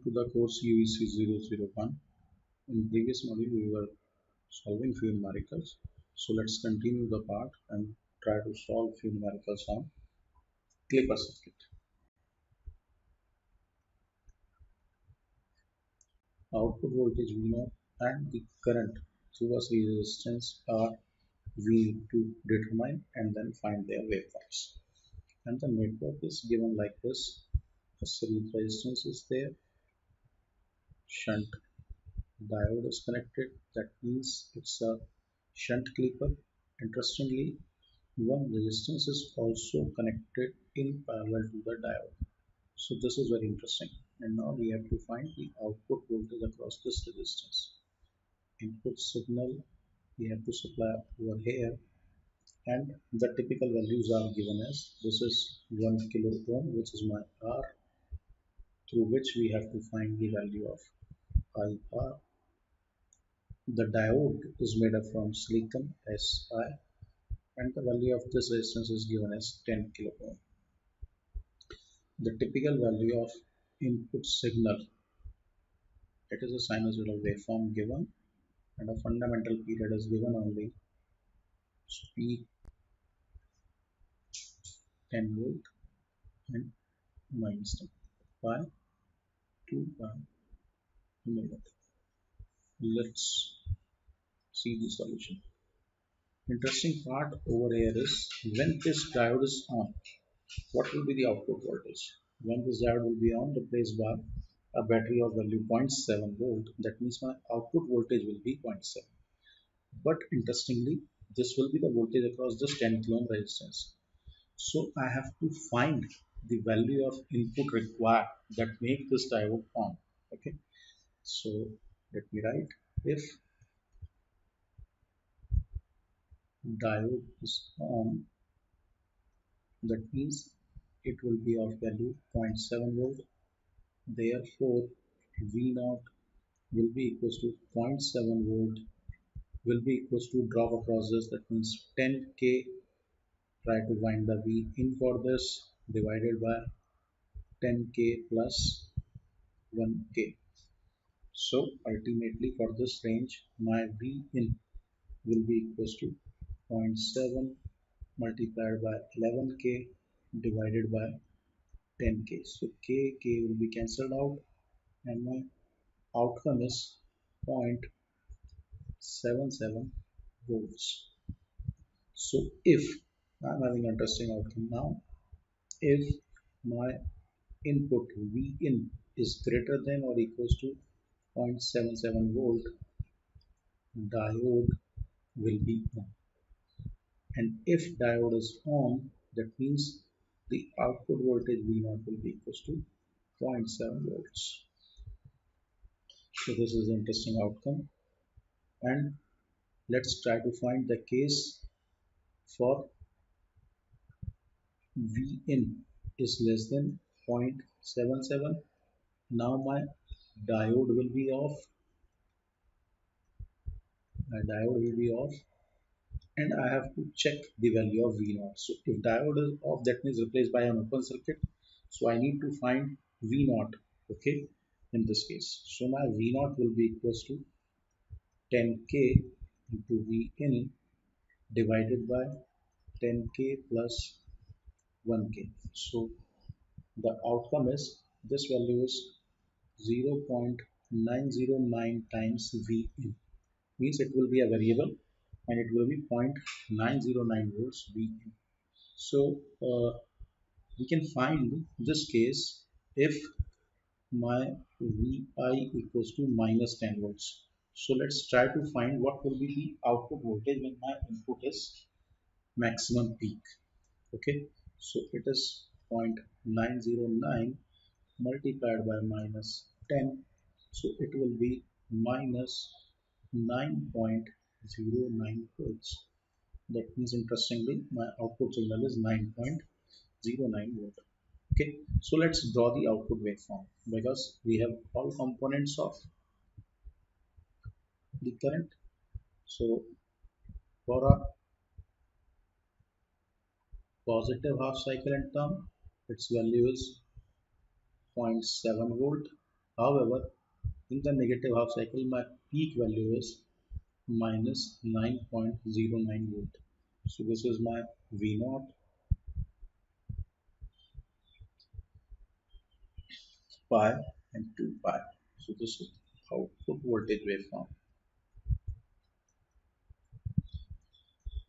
to the course UEC 001. In previous module, we were solving few numericals. So let's continue the part and try to solve few numericals on clipper circuit. Output voltage V0 and the current through a series resistance are we need to determine and then find their waveforms. And the network is given like this. A series resistance is there, shunt diode is connected, that means it's a shunt clipper. Interestingly, one resistance is also connected in parallel to the diode. So this is very interesting. And now we have to find the output voltage across this resistance. Input signal we have to supply over here, and the typical values are given as this is 1 kilo ohm, which is my R, through which we have to find the value of IR. The diode is made up from silicon Si, and the value of this resistance is given as 10 kilo ohm. The typical value of input signal, it is a sinusoidal waveform given, and a fundamental period is given only. So peak 10 volt and minus 10 by 2 by omega. Let's see the solution. Interesting part over here is when this diode is on, what will be the output voltage? When this diode will be on, replaced by a battery of value 0.7 volt, that means my output voltage will be 0.7. But interestingly, this will be the voltage across this 10 kilo ohm resistance. So I have to find the value of input required that make this diode on. Okay, so let me write, if diode is on, that means it will be of value 0.7 volt. Therefore, V0 will be equals to 0.7 volt will be equals to drop across this, that means 10k. Try to find the V in for this, divided by 10k plus 1k. So ultimately for this range, my V in will be equals to 0.7 multiplied by 11k divided by 10k. So k will be cancelled out, and my outcome is 0.77 volts. So if I'm having an interesting outcome now, if my input V in is greater than or equals to 0.77 volt, diode will be on. And if diode is on, that means the output voltage V0 will be equals to 0.7 volts. So this is an interesting outcome. And let's try to find the case for V in is less than 0.77. Now my diode will be off. My diode will be off, and I have to check the value of V0. So if diode is off, that means replaced by an open circuit. So I need to find V0. Okay, in this case. So my V0 will be equals to 10k into V in divided by 10k plus 1k. So the outcome is this value is 0.909 times V in, means it will be a variable and it will be 0.909 volts V in. So we can find this case if my Vi equals to minus 10 volts. So let's try to find what will be the output voltage when my input is maximum peak. Okay, so it is 0.909 multiplied by minus 10, so it will be minus 9.09 volts. That means interestingly my output signal is 9.09 volt. Okay, so let's draw the output waveform because we have all components of the current. So for a positive half cycle and term, its value is 0.7 volt. However, in the negative half cycle, my peak value is minus 9.09 volt. So this is my V naught, pi, and 2 pi. So this is output voltage waveform.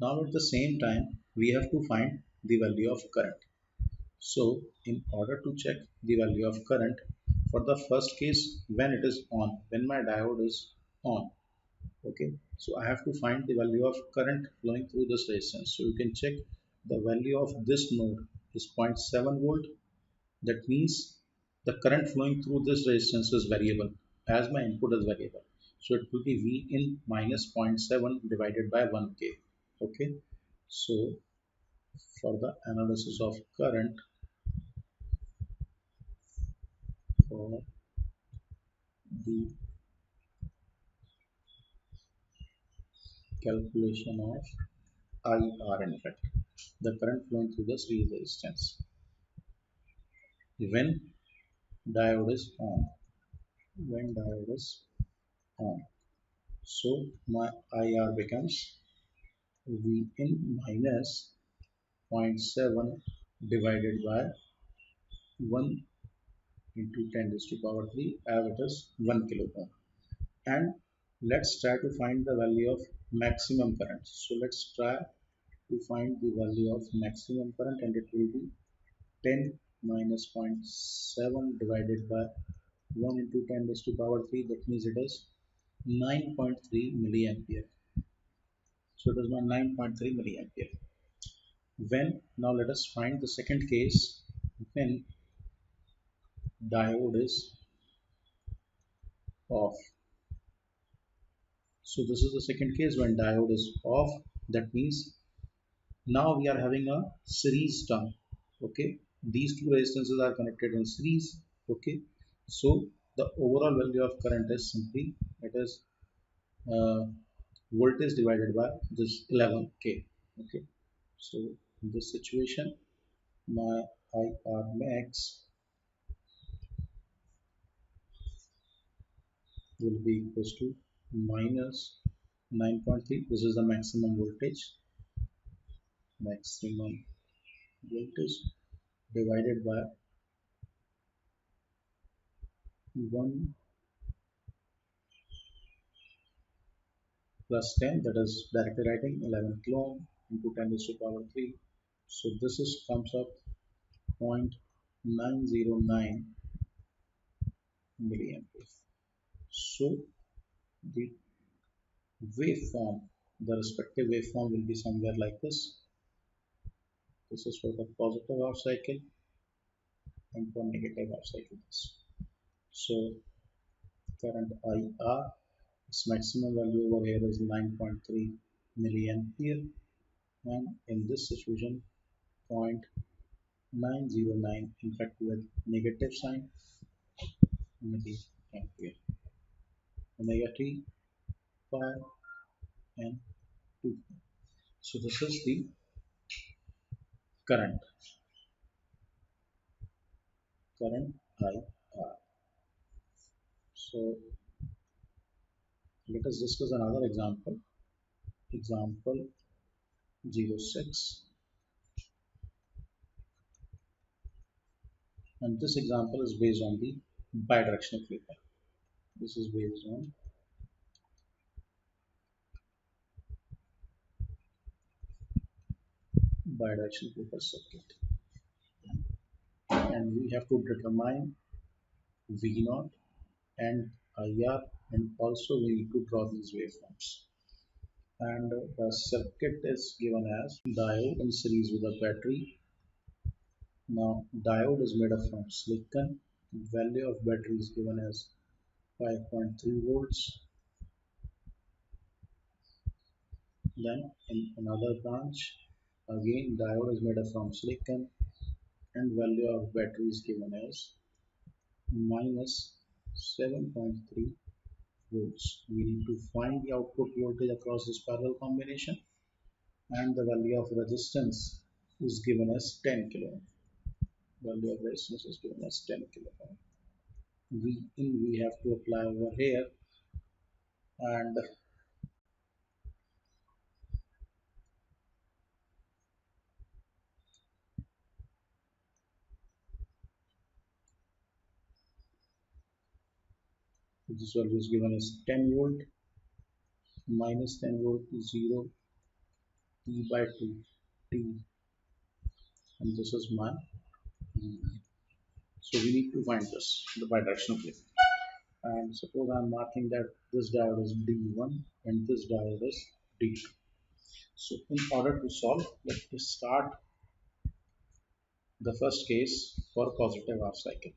Now at the same time, we have to find the value of current. So in order to check the value of current, for the first case when it is on, when my diode is on, okay, so I have to find the value of current flowing through this resistance. So you can check the value of this node is zero point 0.7 volt. That means the current flowing through this resistance is variable as my input is variable. So it will be V in minus zero point 0.7 divided by 1K. Okay, so for the analysis of current, for the calculation of IR, in fact, the current flowing through the series resistance when diode is on, when diode is on. So my IR becomes V in minus zero point 0.7 divided by 1 into 10 raised to power 3, as it is 1 kilo ohm. And let's try to find the value of maximum current. So let's try to find the value of maximum current, and it will be 10 minus zero point 0.7 divided by 1 into 10 raised to power 3. That means it is 9.3 milliampere. So it is my 9.3 milliampere. When, now let us find the second case when diode is off. So this is the second case when diode is off. That means now we are having a series term. Okay, these two resistances are connected in series. Okay, so the overall value of current is simply, it is uh, voltage divided by this 11K. Okay, so in this situation, my IR max will be equals to minus 9.3. This is the maximum voltage divided by 1 plus 10, that is directly writing 11 kilo ohm into 10 raised to power 3. So this is comes up 0.909 milliampere. So the waveform, the respective waveform will be somewhere like this. This is for the positive half cycle and for negative half cycle. So current IR, its maximum value over here is 9.3 milliampere, and in this situation 0.909, in fact with negative sign, milliampere. Omega t, pi, and 2. So this is the current IR. So let us discuss another example. Example 06, and this example is based on the bidirectional feedback. This is based on bidirectional feedback circuit, and we have to determine V naught and IR, and also we need to draw these waveforms. And the circuit is given as diode in series with a battery. Now diode is made up from silicon. Value of battery is given as 5.3 volts. Then in another branch, again diode is made up from silicon, and value of battery is given as minus 7.3 volts. We need to find the output voltage across this parallel combination, and the value of resistance is given as 10 kilo ohm. Value of resistance is given as 10 kilo ohm. V in we have to apply over here, and this value is given as 10 volt minus 10 volt to 0 t by 2 t, and this is my V. So we need to find this, the bidirectional plane. And suppose I'm marking that this diode is D1 and this diode is D2. So in order to solve, let's start the first case for positive half cycle.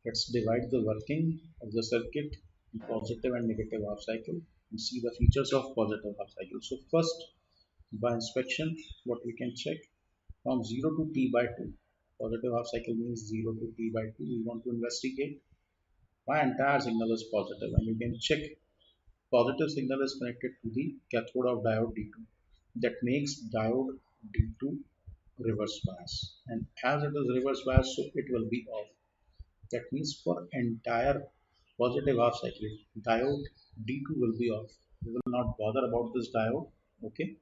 Let's divide the working of the circuit in positive and negative half cycle and see the features of positive half cycle. So first, by inspection, what we can check from 0 to t by 2. Positive half cycle means 0 to t by 2. We want to investigate. My entire signal is positive, and you can check positive signal is connected to the cathode of diode D2. That makes diode D2 reverse bias, and as it is reverse bias, so it will be off. That means for entire positive half cycle, diode D2 will be off. We will not bother about this diode, okay?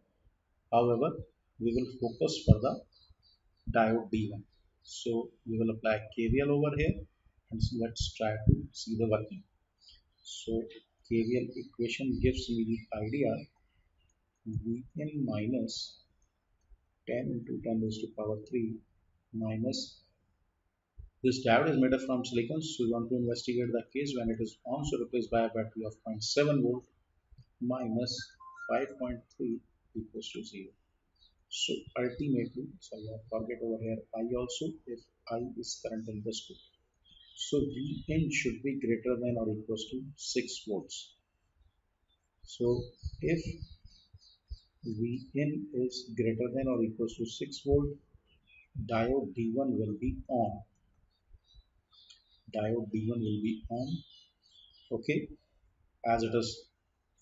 However, we will focus for the diode D1. So we will apply KVL over here, and so let's try to see the working. So KVL equation gives me the idea Vn minus 10 into 10 raised to power 3 minus this diode is made up from silicon, so we want to investigate the case when it is on, so replaced by a battery of 0.7 volt minus 5.3 equals to 0. So ultimately, so I forget over here I also, if I is current in this loop. So Vn should be greater than or equals to 6 volts. So if Vn is greater than or equals to 6 volt, diode D1 will be on. Diode D1 will be on, okay, as it is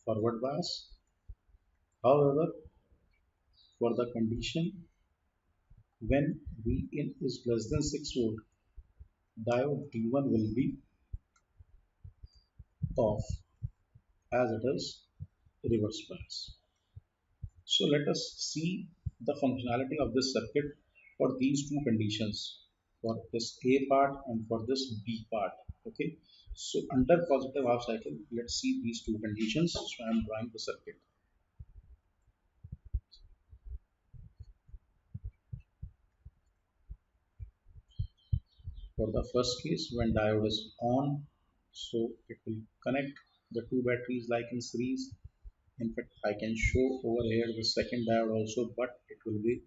forward bias. However, for the condition when Vin is less than 6 volt, diode D1 will be off as it is reverse bias. So let us see the functionality of this circuit for these two conditions, for this A part and for this B part. Okay. So under positive half cycle, let's see these two conditions. So I am drawing the circuit. For the first case, when diode is on, so it will connect the two batteries like in series. In fact, I can show over here the second diode also, but it will be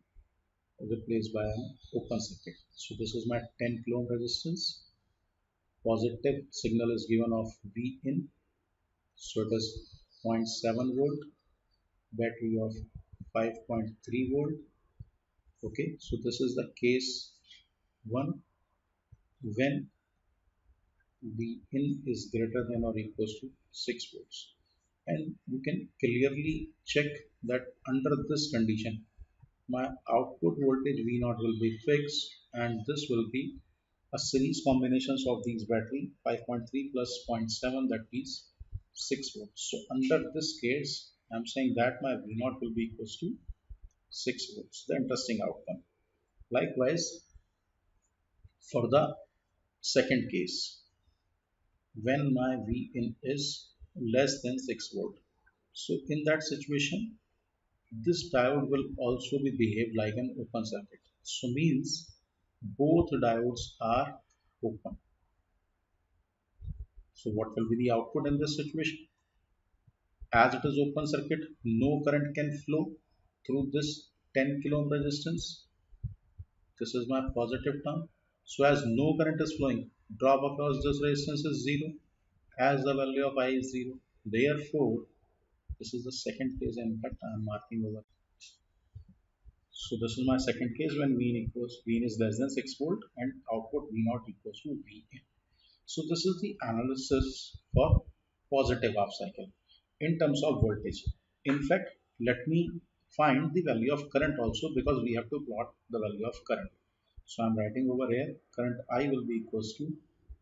replaced by an open circuit. So this is my 10 kilo ohm resistance. Positive signal is given of V in, so it is zero point 0.7 volt, battery of 5.3 volt. Okay, so this is the case 1 when V in is greater than or equals to 6 volts. And you can clearly check that under this condition, my output voltage V0 will be fixed, and this will be a series combinations of these battery 5.3 plus zero point 0.7, that is 6 volts. So under this case, I'm saying that my V0 will be equals to 6 volts. The interesting outcome. Likewise, for the second case, when my Vin is less than 6 volt. So in that situation, this diode will also be behave like an open circuit. So means both diodes are open. So what will be the output in this situation? As it is open circuit, no current can flow through this 10 kilo ohm resistance. This is my positive term. So as no current is flowing, drop across this resistance is 0 as the value of I is 0. Therefore, this is the second case, in fact I am marking over. So this is my second case when V is less than 6 volt and output V naught equals to Vn. So this is the analysis for positive half cycle in terms of voltage. In fact, let me find the value of current also, because we have to plot the value of current. So I'm writing over here current I will be equals to,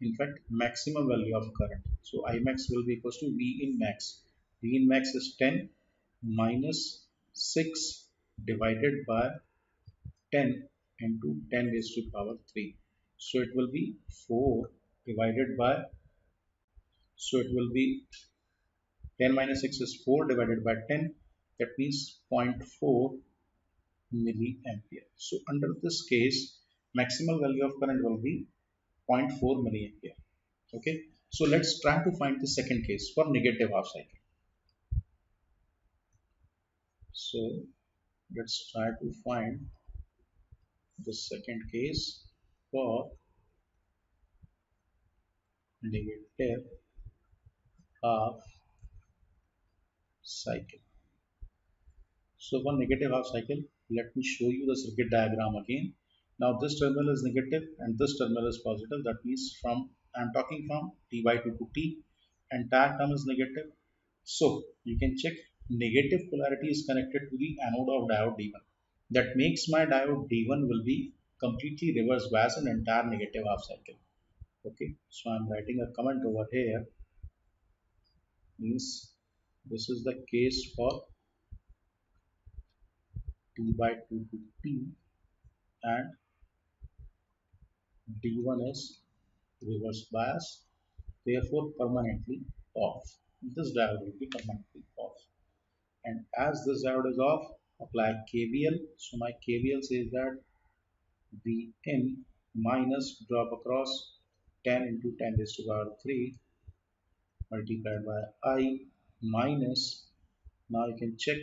in fact, maximum value of current. So I max will be equals to V in max. V in max is 10 minus 6 divided by 10 into 10 raised to power 3. So it will be 4 divided by, so it will be 10 minus 6 is 4 divided by 10. That means zero point 0.4 milliampere. So under this case, maximal value of current will be zero point 0.4 milliampere. Okay. So let's try to find the second case for negative half cycle. So let's try to find the second case for negative half cycle. So for negative half cycle, let me show you the circuit diagram again. Now this terminal is negative and this terminal is positive. That means I'm talking from T by 2 to T, entire term is negative. So you can check negative polarity is connected to the anode of diode D1. That makes my diode D1 will be completely reverse bias in entire negative half cycle. Okay, so I'm writing a comment over here, means this is the case for T by 2 to T, and D1 is reverse bias, therefore permanently off. This diode will be permanently off. And as this diode is off, apply KVL. So my KVL says that Vn minus drop across 10 into 10 raised to the power 3 multiplied by I minus, now you can check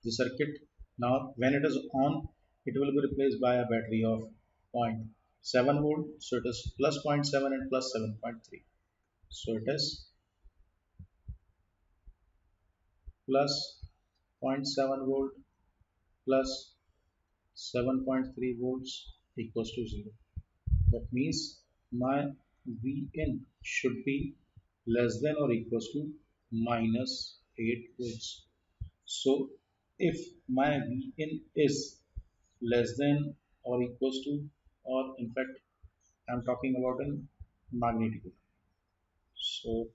the circuit. Now when it is on, it will be replaced by a battery of zero point 0.7 volt. So it is plus zero point 0.7 and plus 7.3. So it is plus zero point 0.7 volt plus 7.3 volts equals to 0. That means my Vn should be less than or equals to minus 8 volts. So if my Vn is less than or equals to, or in fact I'm talking about in magnitude. So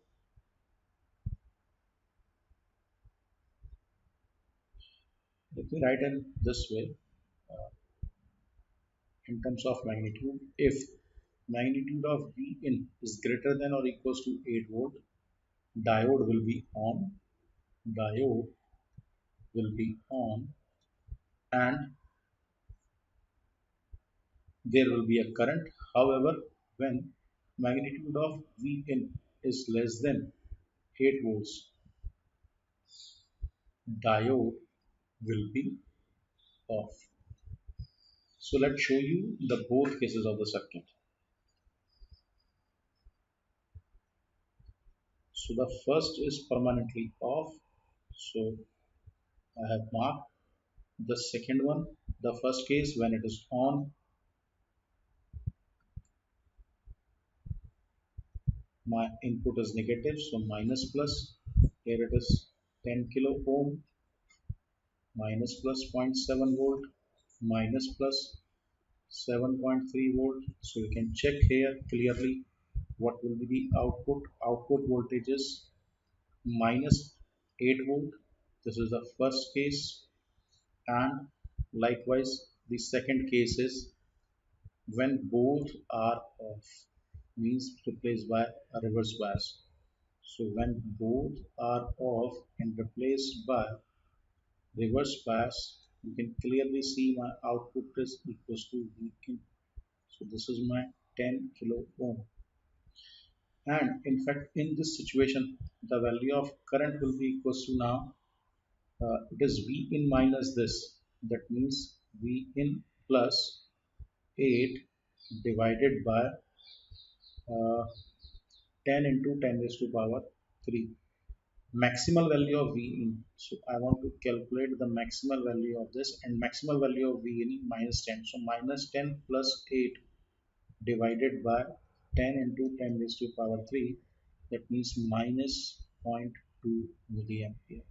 let me write in this way, uh, in terms of magnitude. If magnitude of Vin is greater than or equals to 8 volt, diode will be on, diode will be on, and there will be a current. However, when magnitude of Vn is less than 8 volts, diode will be off. So let's show you the both cases of the circuit. So the first is permanently off. So I have marked the second one. The first case, when it is on, my input is negative, so minus plus. Here it is 10 kilo ohm, minus plus zero point 0.7 volt, minus plus 7.3 volt. So you can check here clearly what will be the output. Output voltage is minus 8 volt. This is the first case, and likewise the second case is when both are off, means replaced by a reverse bias. So when both are off and replaced by reverse bias, you can clearly see my output is equals to Vkin. So this is my 10 kilo ohm. And in fact, in this situation, the value of current will be equals to, now it is V in minus this. That means V in plus 8 divided by 10 into 10 raised to power 3. Maximal value of V in. So I want to calculate the maximal value of this, and maximal value of V in minus 10. So minus 10 plus 8 divided by 10 into 10 raised to power 3. That means minus zero point 0.2 milliampere.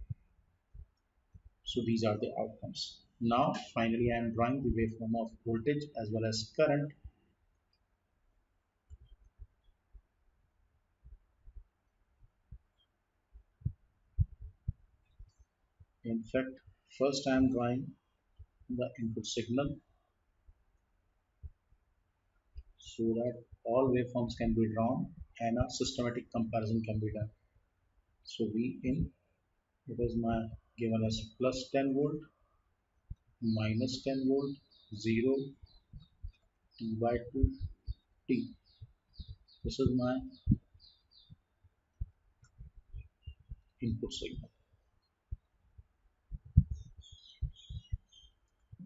So these are the outcomes. Now finally I am drawing the waveform of voltage as well as current. In fact, first I am drawing the input signal so that all waveforms can be drawn and a systematic comparison can be done. So V in, it is my given as plus 10 volt, minus 10 volt, 0, T by 2, T. This is my input signal.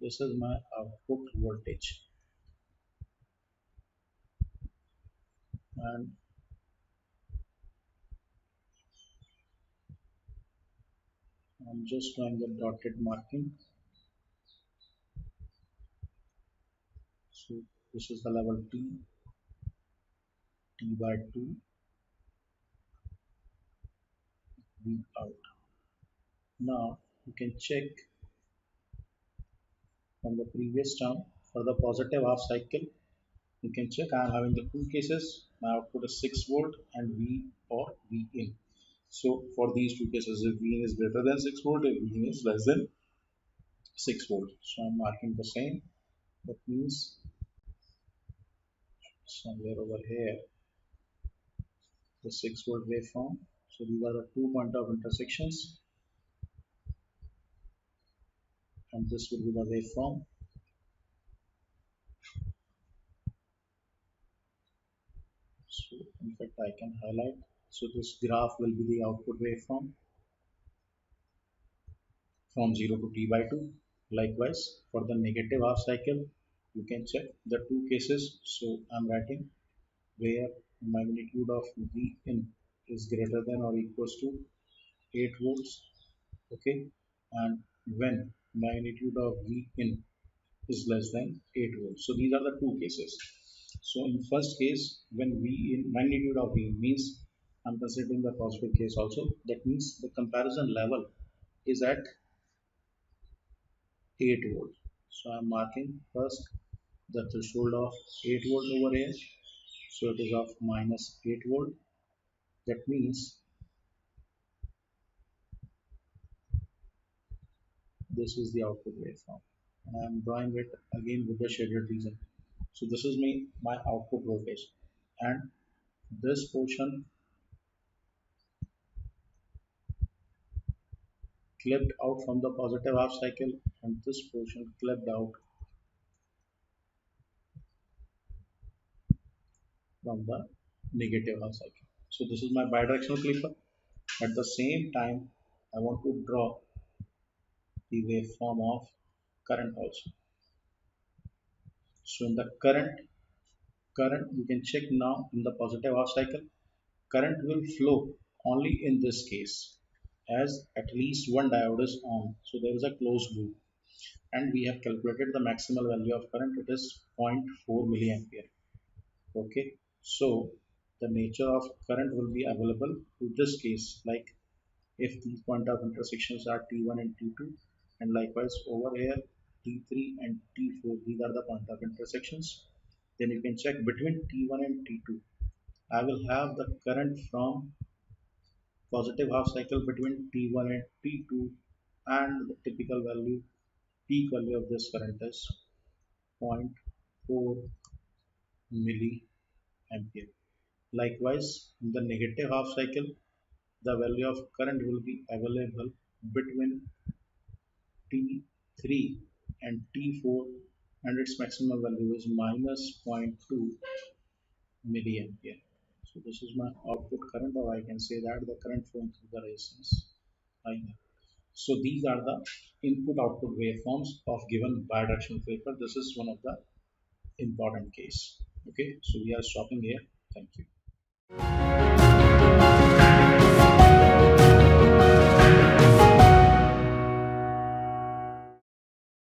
This is my output voltage. And I'm just drawing the dotted marking. So this is the level T, T by 2, V out. Now you can check from the previous term for the positive half cycle. You can check I am having the two cases. My output is 6 volt and V or V in. So for these two cases, if V in is greater than 6 volt, if V in is less than 6 volt. So I'm marking the same. That means somewhere over here, the 6 volt waveform. So these are the 2 point of intersections, and this will be the waveform. So in fact I can highlight. So this graph will be the output waveform from 0 to T by 2. Likewise, for the negative half cycle, you can check the two cases. So I'm writing where magnitude of V in is greater than or equals to 8 volts. Okay, and when magnitude of V in is less than 8 volts. So these are the two cases. So in first case, when V in magnitude of V means I'm considering the positive case also. That means the comparison level is at 8 volt. So I'm marking first the threshold of 8 volt over here. So it is of minus 8 volt. That means this is the output waveform. And I'm drawing it again with the shaded region. So this is my output voltage. And this portion clipped out from the positive half cycle and this portion clipped out from the negative half cycle. So this is my bidirectional clipper. At the same time, I want to draw the waveform of current also. So in the current you can check now in the positive half cycle, current will flow only in this case as at least one diode is on. So there is a closed loop and we have calculated the maximal value of current. It is 0.4 milliampere. Okay, so the nature of current will be available to this case, like if these point of intersections are T1 and T2, and likewise over here T3 and T4, these are the point of intersections. Then you can check between T1 and T2. I will have the current from positive half cycle between T1 and T2, and the typical value, peak value of this current is 0.4 milliampere. Likewise, in the negative half cycle, the value of current will be available between T3 and T4, and its maximum value is minus zero point 0.2 milliampere. So this is my output current, or I can say that the current flowing through the resistance I have. So these are the input-output waveforms of given bidirectional filter. This is one of the important case. Okay, so we are stopping here. Thank you.